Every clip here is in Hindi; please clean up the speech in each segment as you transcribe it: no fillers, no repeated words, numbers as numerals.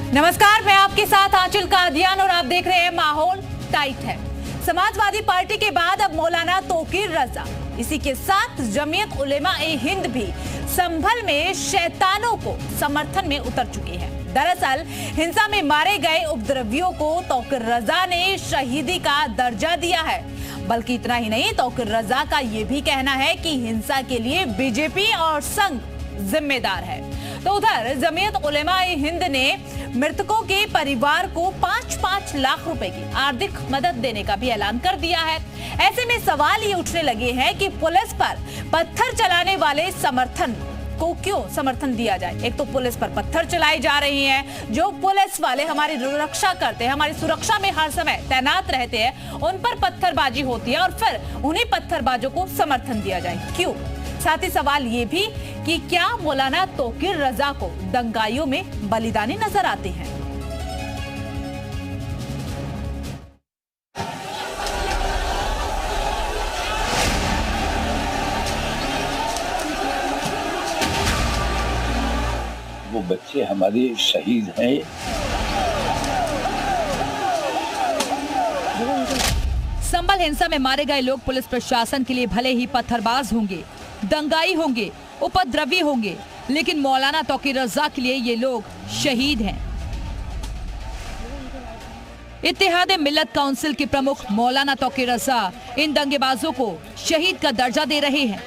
नमस्कार, मैं आपके साथ आंचल कादियान और आप देख रहे हैं माहौल टाइट है। समाजवादी पार्टी के बाद अब मौलाना तौकीर रजा, इसी के साथ जमीयत उलेमा ए हिंद भी संभल में शैतानों को समर्थन में उतर चुकी है। दरअसल हिंसा में मारे गए उपद्रवियों को तौकीर रजा ने शहीदी का दर्जा दिया है। बल्कि इतना ही नहीं, तौकीर रजा का ये भी कहना है कि हिंसा के लिए बीजेपी और संघ जिम्मेदार है। तो उधर जमीयत उलेमा ए हिंद ने मृतकों के परिवार को 5-5 लाख रुपए की आर्थिक मदद देने का भी ऐलान कर दिया है। ऐसे में सवाल ये उठने लगे हैं कि पुलिस पर पत्थर चलाने वाले समर्थन को क्यों समर्थन दिया जाए। एक तो पुलिस पर पत्थर चलाई जा रही हैं, जो पुलिस वाले हमारी रक्षा करते हैं, हमारी सुरक्षा में हर समय तैनात रहते हैं, उन पर पत्थरबाजी होती है और फिर उन्हीं पत्थरबाजों को समर्थन दिया जाए, क्यों। साथ ही सवाल ये भी कि क्या मौलाना तौकीर रजा को दंगाइयों में बलिदानी नजर आते हैं। वो बच्चे हमारे शहीद हैं। संभल हिंसा में मारे गए लोग पुलिस प्रशासन के लिए भले ही पत्थरबाज होंगे, दंगाई होंगे, उपद्रवी होंगे, लेकिन मौलाना तौकीर रजा के लिए ये लोग शहीद हैं। इत्तेहाद मिल्लत काउंसिल के प्रमुख मौलाना तौकीर रजा इन दंगेबाजों को शहीद का दर्जा दे रहे हैं।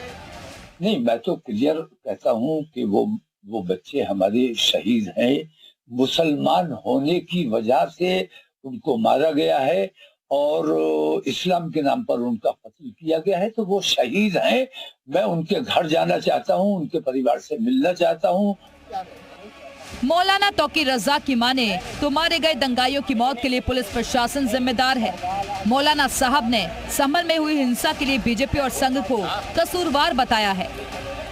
नहीं, मैं तो क्लियर कहता हूँ कि वो बच्चे हमारे शहीद हैं। मुसलमान होने की वजह से उनको मारा गया है और इस्लाम के नाम पर उनका कत्ल किया गया है, तो वो शहीद हैं। मैं उनके घर जाना चाहता हूं, उनके परिवार से मिलना चाहता हूं। मौलाना तौकीर रजा की माने तो मारे गए दंगाइयों की मौत के लिए पुलिस प्रशासन जिम्मेदार है। मौलाना साहब ने संभल में हुई हिंसा के लिए बीजेपी और संघ को कसूरवार बताया है।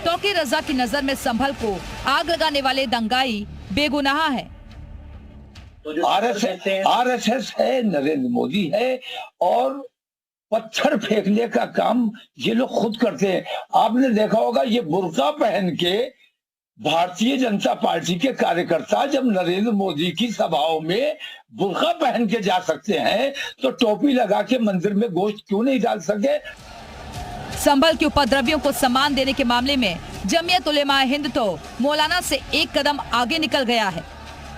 तौकीर रजा की नजर में संभल को आग लगाने वाले दंगाई बेगुनाह है। आरएसएस है, नरेंद्र मोदी है और पत्थर फेंकने का काम ये लोग खुद करते हैं। आपने देखा होगा, ये बुर्का पहन के भारतीय जनता पार्टी के कार्यकर्ता जब नरेंद्र मोदी की सभाओं में बुर्का पहन के जा सकते हैं, तो टोपी लगा के मंदिर में गोश्त क्यों नहीं डाल सके। संभल के उपद्रवियों को सम्मान देने के मामले में जमीयत उलेमा हिंद तो मौलाना से एक कदम आगे निकल गया है।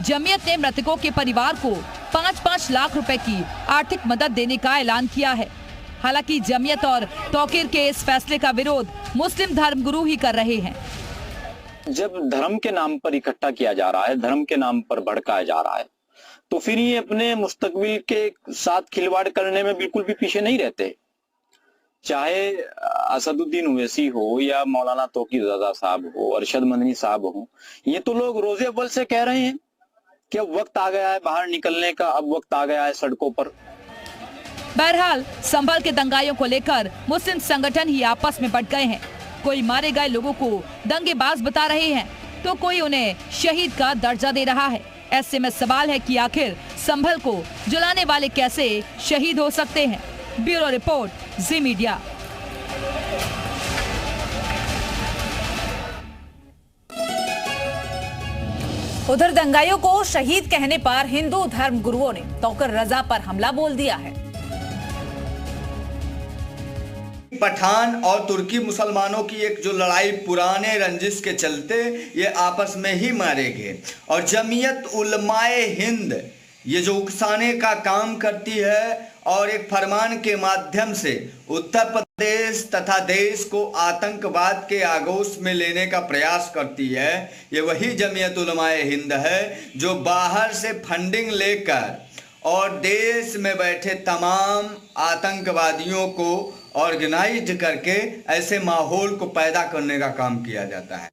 जमीयत ने मृतकों के परिवार को 5-5 लाख रुपए की आर्थिक मदद देने का ऐलान किया है। हालांकि जमीयत और तौकीर के इस फैसले का विरोध मुस्लिम धर्मगुरु ही कर रहे हैं। जब धर्म के नाम पर इकट्ठा किया जा रहा है, धर्म के नाम पर भड़काया जा रहा है, तो फिर ये अपने मुस्तकबिल के साथ खिलवाड़ करने में बिल्कुल भी पीछे नहीं रहते। चाहे असदुद्दीन ओवैसी हो या मौलाना तौकीर रजा साहब हो, अरशद मदनी साहब हो, ये तो लोग रोजे अव्वल से कह रहे हैं कि अब वक्त आ गया है बाहर निकलने का, अब वक्त आ गया है सड़कों पर। बहरहाल संभल के दंगाइयों को लेकर मुस्लिम संगठन ही आपस में बट गए हैं। कोई मारे गए लोगों को दंगेबाज बता रहे हैं, तो कोई उन्हें शहीद का दर्जा दे रहा है। ऐसे में सवाल है कि आखिर संभल को जलाने वाले कैसे शहीद हो सकते हैं। ब्यूरो रिपोर्ट, जी मीडिया। उधर दंगाइयों को शहीद कहने पर हिंदू धर्म गुरुओं ने तौकीर रजा पर हमला बोल दिया है। पठान और तुर्की मुसलमानों की एक जो लड़ाई पुराने रंजिश के चलते ये आपस में ही मारे गए, और जमीयत उलमाए हिंद ये जो उकसाने का काम करती है और एक फरमान के माध्यम से उत्तर प्रदेश तथा देश को आतंकवाद के आगोश में लेने का प्रयास करती है, ये वही जमीयत उलमाए हिंद है जो बाहर से फंडिंग लेकर और देश में बैठे तमाम आतंकवादियों को ऑर्गेनाइज करके ऐसे माहौल को पैदा करने का काम किया जाता है।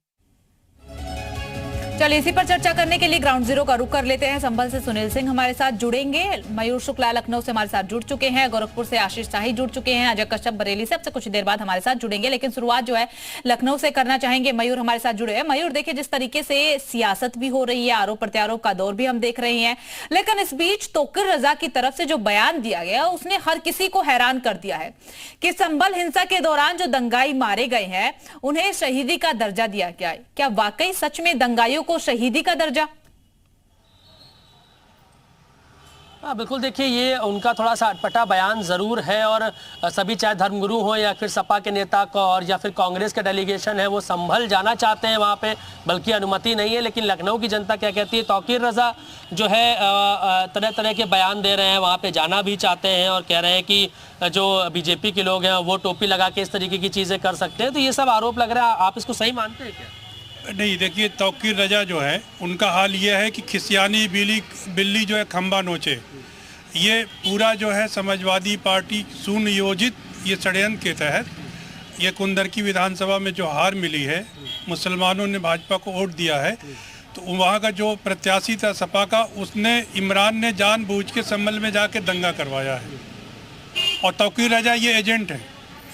चलिए इसी पर चर्चा करने के लिए ग्राउंड जीरो का रुख कर लेते हैं। संभल से सुनील सिंह हमारे साथ जुड़ेंगे, मयूर शुक्ला लखनऊ से हमारे साथ जुड़ चुके हैं, गोरखपुर से आशीष शाही जुड़ चुके हैं, अजय कश्यप बरेली से अब से कुछ देर बाद हमारे साथ जुड़ेंगे। लेकिन शुरुआत जो है लखनऊ से करना चाहेंगे। मयूर हमारे साथ जुड़े हैं। मयूर, देखिए जिस तरीके से सियासत भी हो रही है, आरोप प्रत्यारोप का दौर भी हम देख रहे हैं, लेकिन इस बीच तौकीर रजा की तरफ से जो बयान दिया गया उसने हर किसी को हैरान कर दिया है कि संभल हिंसा के दौरान जो दंगाई मारे गए हैं उन्हें शहीदी का दर्जा दिया गया है। क्या वाकई सच में दंगाइयों को शहीदी का दर्जा? हाँ बिल्कुल, देखिए ये उनका थोड़ा सा अटपटा बयान ज़रूर है और सभी चाहे धर्मगुरु हो या फिर सपा के नेता को और या फिर कांग्रेस के डेलीगेशन है वो संभल जाना चाहते हैं वहाँ पे, बल्कि अनुमति नहीं है। लेकिन लखनऊ की जनता क्या कहती है, तौकीर रज़ा जो है तरह तरह के बयान दे रहे हैं, वहाँ पे जाना भी चाहते हैं और कह रहे हैं कि जो बीजेपी के लोग हैं वो टोपी लगा के इस तरीके की चीज़ें कर सकते हैं। तो ये सब आरोप लग रहा है, आप इसको सही मानते हैं क्या? नहीं, देखिए तौकीर रजा जो है उनका हाल ये है कि खिसियानी बिल्ली जो है खंबा नोचे। ये पूरा जो है समाजवादी पार्टी सुनियोजित ये षड्यंत्र के तहत ये कुंदरकी विधानसभा में जो हार मिली है, मुसलमानों ने भाजपा को वोट दिया है, तो वहाँ का जो प्रत्याशी था सपा का, उसने इमरान ने जानबूझ के संभल में जाके दंगा करवाया है और तौकीर रजा ये एजेंट है,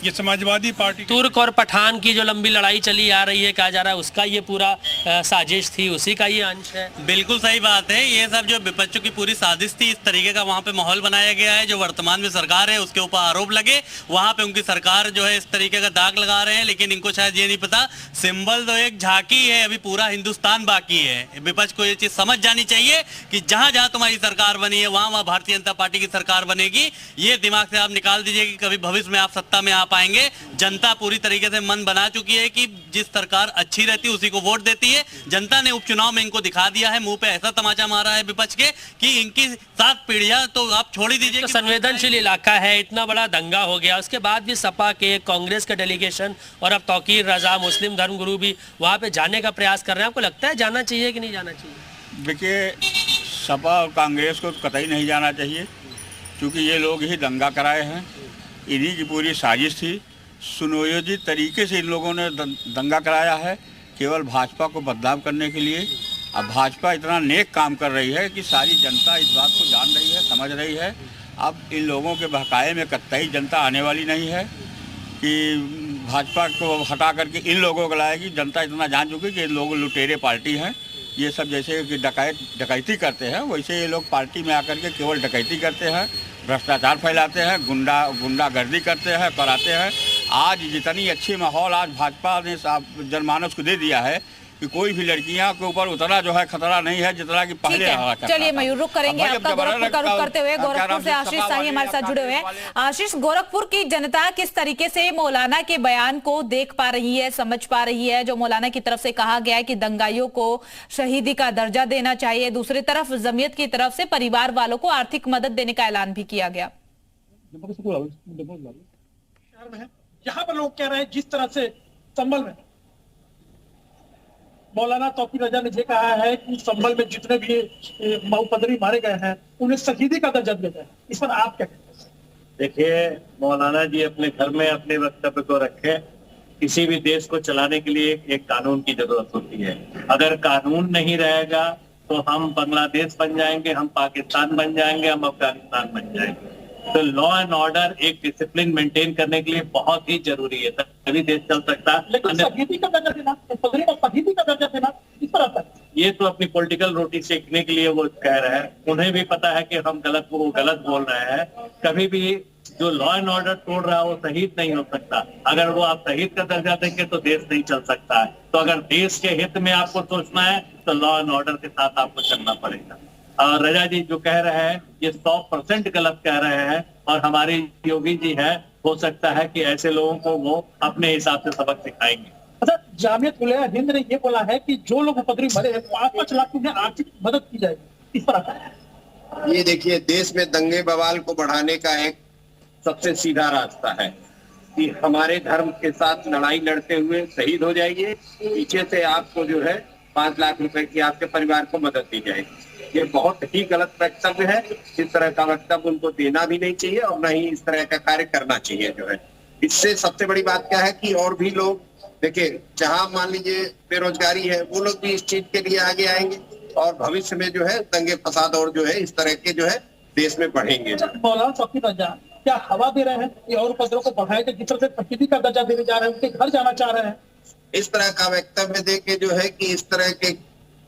ये समाजवादी पार्टी। तुर्क और पठान की जो लंबी लड़ाई चली आ रही है, कहा जा रहा है उसका ये पूरा साजिश थी, उसी का ये अंश है। बिल्कुल सही बात है, ये सब जो विपक्षों की पूरी साजिश थी, इस तरीके का वहाँ पे माहौल बनाया गया है। जो वर्तमान में सरकार है उसके ऊपर आरोप लगे, वहाँ पे उनकी सरकार जो है इस तरीके का दाग लगा रहे हैं। लेकिन इनको शायद ये नहीं पता, सिंबल तो एक झांकी है, अभी पूरा हिंदुस्तान बाकी है। विपक्ष को ये चीज समझ जानी चाहिए कि जहां जहां तुम्हारी सरकार बनी है वहां वहां भारतीय जनता पार्टी की सरकार बनेगी। ये दिमाग से आप निकाल दीजिए कि कभी भविष्य में आप सत्ता में आ पाएंगे। जनता पूरी तरीके से मन बना चुकी है कि जिस सरकार अच्छी रहती है उसी को वोट देती है। जनता ने उपचुनाव में इनको दिखा दिया है, मुंह पे ऐसा तमाचा मारा है विपक्ष के कि इनकी 7 पीढ़ियां तो आप छोड़ ही दीजिए। तो संवेदनशील इलाका है, इतना बड़ा दंगा हो गया, उसके बाद भी सपा के, कांग्रेस के डेलीगेशन और अब तौकीर रजा मुस्लिम धर्मगुरु भी वहां पे जाने का प्रयास कर रहे हैं। आपको लगता है जाना चाहिए कि नहीं जाना चाहिए? देखिए, सपा और कांग्रेस को कतई नहीं जाना चाहिए, क्योंकि ये लोग ही दंगा कराए हैं, इन्हीं की पूरी साजिश थी। सुनियोजित तरीके से इन लोगों ने दंगा कराया है, केवल भाजपा को बदनाम करने के लिए। अब भाजपा इतना नेक काम कर रही है कि सारी जनता इस बात को जान रही है, समझ रही है। अब इन लोगों के बहकाए में कतई जनता आने वाली नहीं है कि भाजपा को हटा करके इन लोगों को लाएगी। जनता इतना जान चुकी कि इन लोग लुटेरे पार्टी हैं। ये सब जैसे कि डकैती करते हैं, वैसे ये लोग पार्टी में आकर के केवल डकैती करते हैं, भ्रष्टाचार फैलाते हैं, गुंडागर्दी करते हैं, कराते हैं। आज जितनी अच्छी माहौल आज भाजपा ने जनमानस को दे दिया है कि कोई भी लड़कियां के ऊपर उतना जो है खतरा नहीं है जितना कि पहले रहा करता था। चलिए मयूर, रुक करेंगे आपका गोरखपुर का रुख करते हुए। गोरखपुर से आशीष शाही हमारे साथ जुड़े हुए हैं। आशीष, गोरखपुर की जनता किस तरीके से मौलाना के बयान को देख पा रही है, समझ पा रही है? जो मौलाना की तरफ से कहा गया है कि दंगाइयों को शहीदी का दर्जा देना चाहिए, दूसरी तरफ जमीयत की तरफ से परिवार वालों को आर्थिक मदद देने का ऐलान भी किया गया। यहाँ पर लोग कह रहे हैं जिस तरह से संभल में मौलाना तौकीर रजा ने ये कहा है कि संभल में जितने भी मऊपदरी मारे गए हैं उन्हें शहीदी का दर्जा दिया जाए, इस पर आप क्या कहते हैं? देखिए, मौलाना जी अपने घर में अपने वक्तव्य को रखें। किसी भी देश को चलाने के लिए एक कानून की जरूरत होती है। अगर कानून नहीं रहेगा तो हम बांग्लादेश बन जाएंगे, हम पाकिस्तान बन जाएंगे, हम अफगानिस्तान बन जाएंगे। तो लॉ एंड ऑर्डर, एक डिसिप्लिन मेंटेन करने के लिए बहुत ही जरूरी है, तभी देश चल सकता है। लेकिन शहीदी का दर्जा देना, शहीदी का दर्जा देना, इस पर आता है। ये तो अपनी पॉलिटिकल रोटी सेकने के लिए वो कह रहे हैं। उन्हें भी पता है कि हम गलत बोल रहे हैं। कभी भी जो लॉ एंड ऑर्डर तोड़ रहा है वो शहीद नहीं हो सकता। अगर वो आप शहीद का दर्जा देंगे तो देश नहीं चल सकता है। तो अगर देश के हित में आपको सोचना है तो लॉ एंड ऑर्डर के साथ आपको चलना पड़ेगा। और रजा जी जो कह रहे हैं ये 100% गलत कह रहे हैं, और हमारे योगी जी है, हो सकता है कि ऐसे लोगों को वो अपने हिसाब से सबक सिखाएंगे। अच्छा, जामियत उलमा हिंद ने ये बोला है कि जो लोग उपद्रवी मरे हैं 5-5 लाख की उन्हें आर्थिक मदद की जाएगी, इस पर आता है। ये देखिए, देश में दंगे बवाल को बढ़ाने का एक सबसे सीधा रास्ता है कि हमारे धर्म के साथ लड़ाई लड़ते हुए शहीद हो जाइए, पीछे से आपको जो है 5 लाख रुपए की आपके परिवार को मदद दी जाएगी। ये बहुत ही गलत वक्तव्य है। इस तरह का वक्तव्य उनको देना भी नहीं चाहिए और न ही इस तरह का कार्य करना चाहिए जो है। इससे सबसे बड़ी बात क्या है कि और भी लोग देखिए, जहां मान लीजिए बेरोजगारी है, वो लोग भी इस चीज के लिए आगे आएंगे और भविष्य में जो है दंगे फसाद और जो है इस तरह के जो है देश में बढ़ेंगे। मौलाना तौकीर रजा क्या हवा दे रहे हैं ये और उपद्रव को बढ़ाएंगे? जिस तरह से शहीदी का दर्जा देने जा रहे हैं, उनके घर जाना चाह रहे हैं, इस तरह का वक्तव्य दे के जो है कि इस तरह के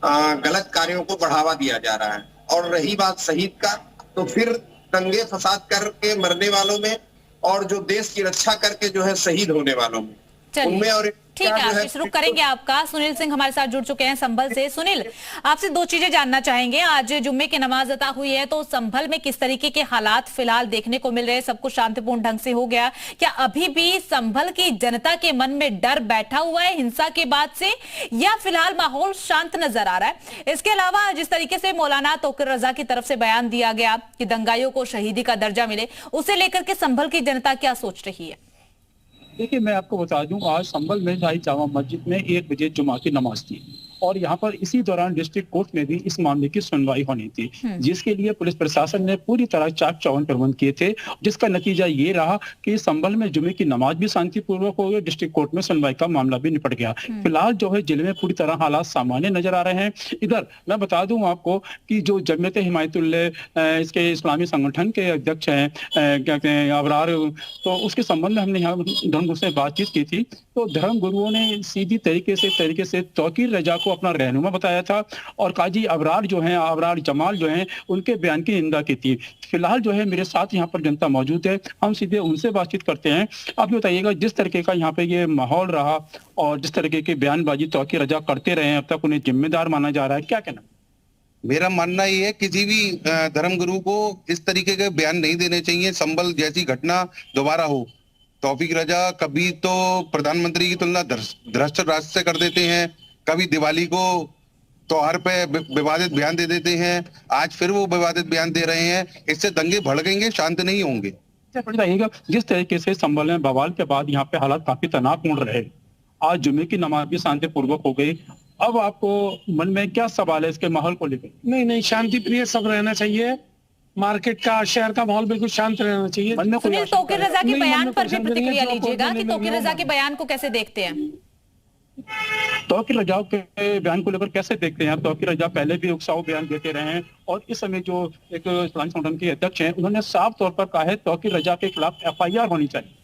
गलत कार्यों को बढ़ावा दिया जा रहा है। और रही बात शहीद का, तो फिर दंगे फसाद करके मरने वालों में और जो देश की रक्षा करके जो है शहीद होने वालों में, उनमें और ठीक है, आशीष रुक करेंगे आपका। सुनील सिंह हमारे साथ जुड़ चुके हैं संभल से। सुनील, आपसे दो चीजें जानना चाहेंगे। आज जुम्मे की नमाज अता हुई है, तो संभल में किस तरीके के हालात फिलहाल देखने को मिल रहे हैं? सब कुछ शांतिपूर्ण ढंग से हो गया? क्या अभी भी संभल की जनता के मन में डर बैठा हुआ है हिंसा के बाद से, या फिलहाल माहौल शांत नजर आ रहा है? इसके अलावा जिस तरीके से मौलाना तौकीर रजा की तरफ से बयान दिया गया कि दंगाइयों को शहीदी का दर्जा मिले, उसे लेकर के संभल की जनता क्या सोच रही है? देखिए, मैं आपको बता दूं, आज संभल में शाही जामा मस्जिद में 1 बजे जुमा की नमाज थी और यहाँ पर इसी दौरान डिस्ट्रिक्ट कोर्ट में भी इस मामले की सुनवाई होनी थी, जिसके लिए पुलिस प्रशासन ने पूरी तरह चाक चौबंद प्रबंध किए थे, जिसका नतीजा ये रहा कि संभल में जुमे की नमाज भी शांतिपूर्वक हो गई, डिस्ट्रिक्ट कोर्ट में सुनवाई का मामला भी निपट गया। फिलहाल जो है जिले में पूरी तरह हालात सामान्य नजर आ रहे हैं। इधर मैं बता दूं आपको कि जो जमीयत हिमायतुल्लाह इसके इस्लामी संगठन के अध्यक्ष हैं क्या कहते हैं अबरार, तो उसके संबंध में हमने यहाँ धर्मगुरु से बातचीत की थी, तो धर्म गुरुओं ने सीधी तरीके से तौकीर रजा को अपना रहनुमा बताया था और काजी अबरार जो हैं, अबरार जमाल जो हैं, उनके बयान की निंदा की थी। फिलहाल जो है मेरे साथ यहाँ पर जनता मौजूद है, हम सीधे उनसे बातचीत करते हैं। आप बताइएगा, जिस तरीके का यहाँ पे ये माहौल रहा और जिस तरीके की बयानबाजी तौकीर रजा करते रहे हैं, अब तक उन्हें जिम्मेदार माना जा रहा है, क्या कहना? मेरा मानना ये है किसी भी धर्मगुरु को इस तरीके के बयान नहीं देने चाहिए। संभल जैसी घटना दोबारा हो, तौफीक रजा कभी तो प्रधानमंत्री की तुलना भ्रष्ट राष्ट्र से कर देते हैं, कभी दिवाली को त्योहार पे विवादित बयान दे देते हैं, आज फिर वो विवादित बयान दे रहे हैं। इससे दंगे भड़केंगे, शांत नहीं होंगे। जिस तरीके से संभल में बवाल के बाद यहाँ पे हालात काफी तनावपूर्ण रहे, आज जुमे की नमाज भी शांतिपूर्वक हो गई, अब आपको मन में क्या सवाल है इसके माहौल को लेकर? नहीं, शांति प्रिय सब रहना चाहिए, मार्केट का शहर का माहौल बिल्कुल शांत रहना चाहिए। सुनील, तौकीर रजा के बयान पर भी प्रतिक्रिया लीजिएगा कि तौकीर रजा के बयान को कैसे देखते हैं? तौकीर रजा के बयान को लेकर कैसे देखते हैं? तौकीर रजा पहले भी उकसाऊ बयान देते रहे हैं और इस समय जो एक इस्लामी संगठन के अध्यक्ष हैं, उन्होंने साफ तौर पर कहा है तौकीर रजा के खिलाफ FIR होनी चाहिए।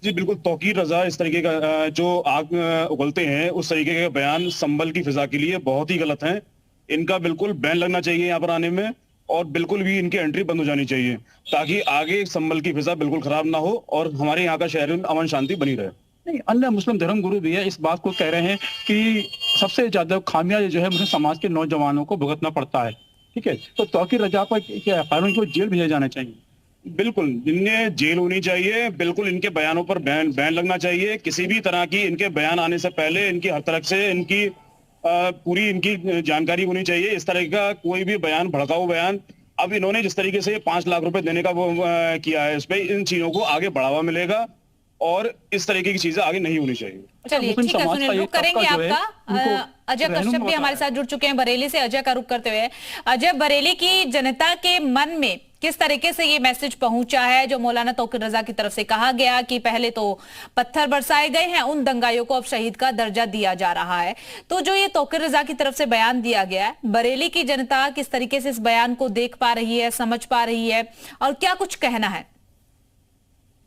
जी बिल्कुल, तौकीर रजा इस तरीके का जो आग उगलते हैं उस तरीके के बयान संभल की फिजा के लिए बहुत ही गलत हैं। इनका बिल्कुल बैन लगना चाहिए यहाँ पर आने में और बिल्कुल भी इनकी एंट्री बंद हो जानी चाहिए, ताकि आगे संभल की फिजा बिल्कुल खराब ना हो और हमारे यहाँ का शहर में अमन शांति बनी रहे। नहीं, अन्य मुस्लिम धर्म गुरु भी है, इस बात को कह रहे हैं कि सबसे ज्यादा खामियाजा जो है मुझे समाज के नौजवानों को भुगतना पड़ता है। ठीक है, तो तौकीर रजा पर FIR को जेल भेजा जाना चाहिए। बिल्कुल, इन्हें जेल होनी चाहिए, बिल्कुल इनके बयानों पर बैन लगना चाहिए। किसी भी तरह की इनके बयान आने से पहले इनकी हर तरह से इनकी पूरी इनकी जानकारी होनी चाहिए। इस तरह का कोई भी बयान, भड़काऊ बयान, अब इन्होंने जिस तरीके से 5 लाख रुपए देने का वो किया है, इस पे इन चीजों को आगे बढ़ावा मिलेगा और इस तरीके की चीजें आगे नहीं होनी चाहिए। चलिए ठीक है सुनील, रुक करेंगे आपका। अजय कश्यप भी हमारे साथ जुड़ चुके हैं बरेली से। अजय का रुख करते हुए, अजय, बरेली की जनता के मन में किस तरीके से ये मैसेज पहुंचा है जो मौलाना तौकीर रजा की तरफ से कहा गया कि पहले तो पत्थर बरसाए गए हैं, उन दंगाइयों को अब शहीद का दर्जा दिया जा रहा है, तो जो ये तौकीर रजा की तरफ से बयान दिया गया है, बरेली की जनता किस तरीके से इस बयान को देख पा रही है, समझ पा रही है और क्या कुछ कहना है?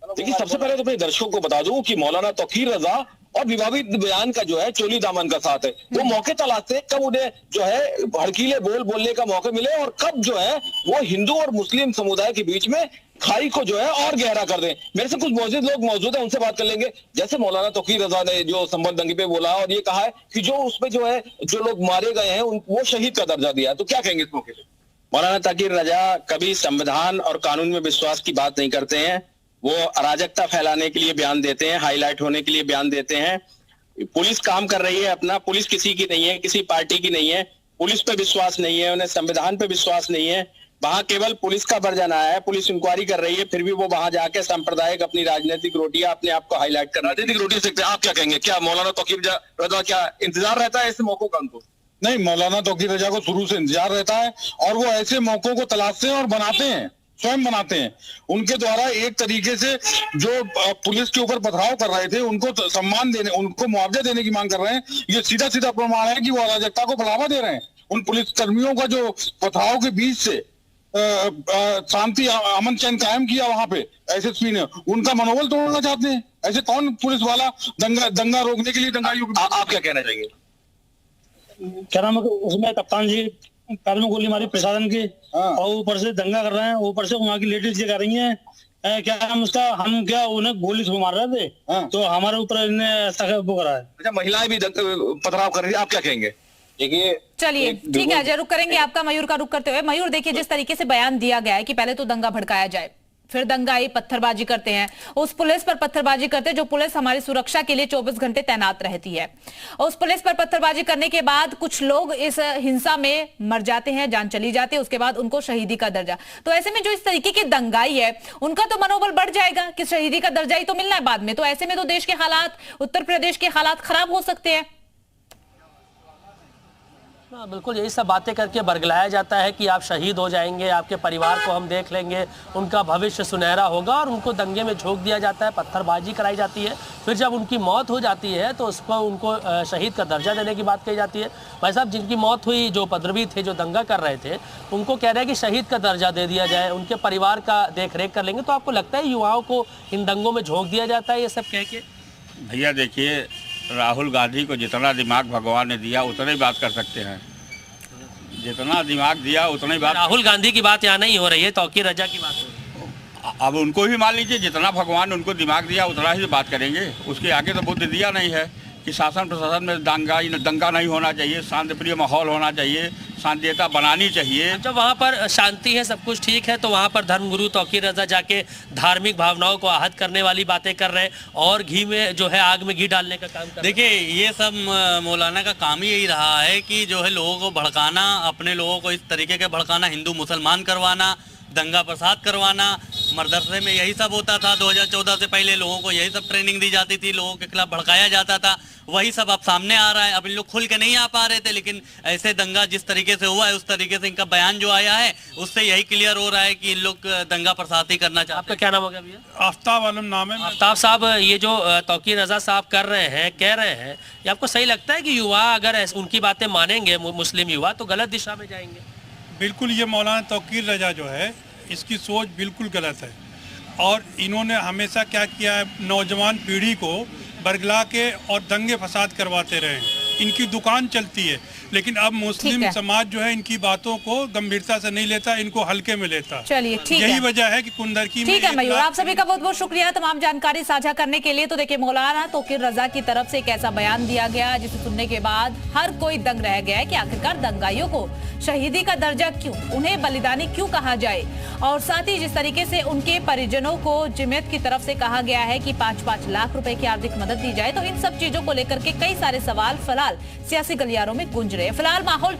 देखिए, सबसे पहले तो अपने दर्शकों को बता दूं कि मौलाना तौकीर रजा और विवादित बयान का जो है चोली दामन का साथ है। वो मौके तलाशते हैं कब उन्हें जो है भड़कीले बोलने का मौका मिले और कब जो है वो हिंदू और मुस्लिम समुदाय के बीच में खाई को जो है और गहरा कर दें। मेरे से कुछ लोग मौजूद है, उनसे बात कर लेंगे। जैसे मौलाना तौकीर रजा ने जो संभल दंगे पे बोला और ये कहा है कि जो उसमें जो है जो लोग मारे गए हैं वो शहीद का दर्जा दिया, तो क्या कहेंगे इस मौके पे? मौलाना तौकीर रजा कभी संविधान और कानून में विश्वास की बात नहीं करते हैं। वो अराजकता फैलाने के लिए बयान देते हैं, हाईलाइट होने के लिए बयान देते हैं। पुलिस काम कर रही है अपना, पुलिस किसी की नहीं है, किसी पार्टी की नहीं है, पुलिस पे विश्वास नहीं है, उन्हें संविधान पे विश्वास नहीं है। वहां केवल पुलिस का वर्जन आया है, पुलिस इंक्वायरी कर रही है, फिर भी वो वहां जाके सांप्रदायिक अपनी राजनीतिक रोटियां अपने आप को हाईलाइट कर राजनीतिक रोटी सकते हैं। आप क्या कहेंगे, क्या मौलाना तौकीर रजा क्या इंतजार रहता है ऐसे मौकों का उनको? नहीं, मौलाना तौकीर रजा को शुरू से इंतजार रहता है और वो ऐसे मौकों को तलाशते हैं और बनाते हैं, स्वयं बनाते हैं। उनके द्वारा एक तरीके से जो पुलिस के ऊपर पथराव कर रहे थे उनको सम्मान देने, उनको मुआवजा देने की मांग कर रहे हैं, ये सीधा सीधा प्रमाण है कि वो अराजकता को बढ़ावा दे रहे हैं। उन पुलिस कर्मियों का जो पथराव के बीच से शांति अमन चैन कायम किया वहां पे एसएसपी ने, उनका मनोबल तोड़ना चाहते हैं। ऐसे कौन पुलिस वाला दंगा रोकने के लिए दंगाइयों? आप क्या कहना चाहेंगे? क्या नाम है उसमें कप्तान जी पैर में गोली मारी प्रशासन की और ऊपर से दंगा कर रहे हैं, ऊपर से वहाँ की लेडीज ये कह रही हैं क्या हम क्या उन्हें गोली से मार रहे थे, तो हमारे ऊपर इन्हें ऐसा वो करा है। अच्छा, महिलाएं भी पथराव कर रही है, आप क्या कहेंगे? देखिए, चलिए ठीक है, जरूर करेंगे आपका मयूर का रुख करते हुए। मयूर, देखिए जिस तरीके से बयान दिया गया है कि पहले तो दंगा भड़काया जाए, फिर दंगाई पत्थरबाजी करते हैं, उस पुलिस पर पत्थरबाजी करते हैं जो पुलिस हमारी सुरक्षा के लिए 24 घंटे तैनात रहती है। उस पुलिस पर पत्थरबाजी करने के बाद कुछ लोग इस हिंसा में मर जाते हैं, जान चली जाती है, उसके बाद उनको शहीदी का दर्जा। तो ऐसे में जो इस तरीके की दंगाई है उनका तो मनोबल बढ़ जाएगा कि शहीदी का दर्जा ही तो मिलना है बाद में। तो ऐसे में तो देश के हालात, उत्तर प्रदेश के हालात खराब हो सकते हैं। बिल्कुल यही सब बातें करके बरगलाया जाता है कि आप शहीद हो जाएंगे, आपके परिवार को हम देख लेंगे, उनका भविष्य सुनहरा होगा, और उनको दंगे में झोंक दिया जाता है, पत्थरबाजी कराई जाती है। फिर जब उनकी मौत हो जाती है तो उस पर उनको शहीद का दर्जा देने की बात कही जाती है। भाई साहब, जिनकी मौत हुई, जो उपद्रवी थे, जो दंगा कर रहे थे, उनको कह रहे हैं कि शहीद का दर्जा दे दिया जाए, उनके परिवार का देख रेख कर लेंगे। तो आपको लगता है युवाओं को इन दंगों में झोंक दिया जाता है ये सब कह के? भैया देखिए, राहुल गांधी को जितना दिमाग भगवान ने दिया उतना ही बात कर सकते हैं, जितना दिमाग दिया उतना ही बात। राहुल गांधी की बात यहाँ नहीं हो रही है, तौकीर रजा की बात हो रही है। अब उनको भी मान लीजिए, जितना भगवान उनको दिमाग दिया उतना ही बात करेंगे, उसके आगे तो बुद्धि दिया नहीं है कि शासन प्रशासन में दंगा नहीं होना चाहिए, शांतिप्रिय माहौल होना चाहिए, शांतिता बनानी चाहिए। जब वहाँ पर शांति है, सब कुछ ठीक है, तो वहाँ पर धर्मगुरु तौकीर रजा जाके धार्मिक भावनाओं को आहत करने वाली बातें कर रहे हैं और घी में जो है आग में घी डालने का काम कर रहे हैं। देखिए, ये सब मौलाना का काम ही यही रहा है कि जो है लोगों को भड़काना, अपने लोगों को इस तरीके के भड़काना, हिंदू मुसलमान करवाना, दंगा प्रसाद करवाना। मदरसे में यही सब होता था। 2014 से पहले लोगों को यही सब ट्रेनिंग दी जाती थी, लोगों के खिलाफ भड़काया जाता था। वही सब अब सामने आ रहा है। अब इन लोग खुल के नहीं आ पा रहे थे, लेकिन ऐसे दंगा जिस तरीके से हुआ है, उस तरीके से इनका बयान जो आया है उससे यही क्लियर हो रहा है कि इन लोग दंगा प्रसाद ही करना चाहते हैं। आपका क्या नाम हो गया भैया? आफ्ताब आलम नाम है। आफ्ताब साहब, ये जो तौकीर रजा साहब कर रहे हैं, कह रहे हैं, ये आपको सही लगता है कि युवा अगर उनकी बातें मानेंगे, मुस्लिम युवा, तो गलत दिशा में जाएंगे? बिल्कुल, ये मौलाना तौकीर रजा जो है, इसकी सोच बिल्कुल गलत है। और इन्होंने हमेशा क्या किया है, नौजवान पीढ़ी को बरगला के और दंगे फसाद करवाते रहे। इनकी दुकान चलती है, लेकिन अब मुस्लिम समाज जो है इनकी बातों को गंभीरता से नहीं लेता, इनको हल्के में लेता। चलिए ठीक है, यही वजह है कि कुंदरकी में। ठीक है मयूर, आप सभी का बहुत बहुत शुक्रिया तमाम जानकारी साझा करने के लिए। तो देखिए, मौलाना तौकीर रजा की तरफ से एक ऐसा बयान दिया गया जिसे सुनने के बाद हर कोई दंग रह गया है कि आखिरकार दंगाइयों को शहीदी का दर्जा क्यों, उन्हें बलिदानी क्यों कहा जाए। और साथ ही जिस तरीके से उनके परिजनों को जमीयत की तरफ से कहा गया है कि 5-5 लाख रुपए की आर्थिक मदद दी जाए, तो इन सब चीजों को लेकर के कई सारे सवाल फिलहाल सियासी गलियारों में गूंज रहे हैं। फिलहाल माहौल